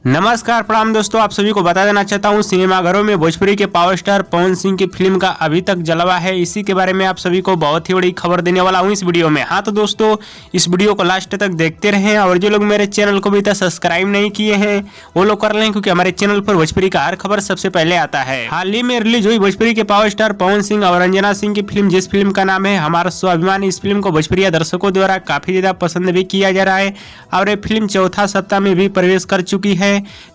नमस्कार प्रणाम दोस्तों, आप सभी को बता देना चाहता हूं सिनेमाघरों में भोजपुरी के पावर स्टार पवन सिंह की फिल्म का अभी तक जलवा है। इसी के बारे में आप सभी को बहुत ही बड़ी खबर देने वाला हूं इस वीडियो में। हाँ तो दोस्तों, इस वीडियो को लास्ट तक देखते रहें और जो लोग मेरे चैनल को अभी तक सब्सक्राइब नहीं किए हैं वो लोग कर लें, क्योंकि हमारे चैनल पर भोजपुरी का हर खबर सबसे पहले आता है। हाल ही में रिलीज हुई भोजपुरी के पावर स्टार पवन सिंह और अंजना सिंह की फिल्म, जिस फिल्म का नाम है हमारा स्वाभिमान, इस फिल्म को भोजपुरी दर्शकों द्वारा काफी ज्यादा पसंद भी किया जा रहा है और ये फिल्म चौथा सप्ताह में भी प्रवेश कर चुकी है,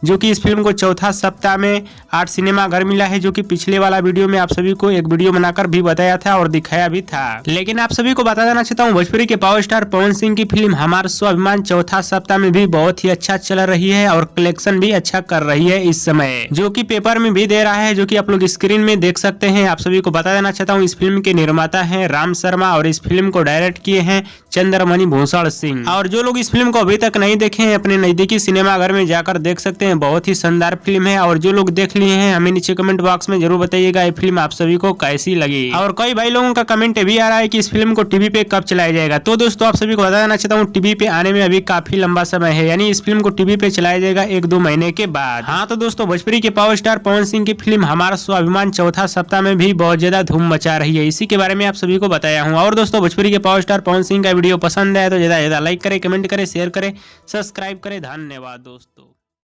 जो कि इस फिल्म को चौथा सप्ताह में 8 सिनेमा घर मिला है, जो कि पिछले वाला वीडियो में आप सभी को एक वीडियो बनाकर भी बताया था और दिखाया भी था। लेकिन आप सभी को बता देना चाहता हूँ भोजपुरी के पावर स्टार पवन सिंह की फिल्म हमारा स्वाभिमान चौथा सप्ताह में भी बहुत ही अच्छा चल रही है और कलेक्शन भी अच्छा कर रही है इस समय, जो कि पेपर में भी दे रहा है, जो कि आप लोग स्क्रीन में देख सकते हैं। आप सभी को बता देना चाहता हूँ इस फिल्म के निर्माता है राम शर्मा और इस फिल्म को डायरेक्ट किए हैं चंद्रमणि भूषण सिंह। और जो लोग इस फिल्म को अभी तक नहीं देखे हैं अपने नजदीकी सिनेमा घर में जाकर देख सकते हैं। बहुत ही शानदार फिल्म है और जो लोग देख लिए हैं हमें नीचे कमेंट बॉक्स में जरूर बताइएगा ये फिल्म आप सभी को कैसी लगी। और कई भाई लोगों का कमेंट भी आ रहा है कि इस फिल्म को टीवी पे कब चलाया जाएगा। तो दोस्तों आप सभी को बता देना चाहता हूँ टीवी पे आने में अभी काफी लंबा समय है, यानी इस फिल्म को टीवी पे चलाया जाएगा 1-2 महीने के बाद। हाँ तो दोस्तों, भोजपुरी के पावर स्टार पवन सिंह की फिल्म हमारा स्वाभिमान चौथा सप्ताह में भी बहुत ज्यादा धूम मचा रही है, इसी के बारे में आप सभी को बताया हूँ। और दोस्तों, भोजपुरी के पावर स्टार पवन सिंह का वीडियो पसंद है तो ज्यादा लाइक करें, कमेंट करें, शेयर करें, सब्सक्राइब करें। धन्यवाद दोस्तों।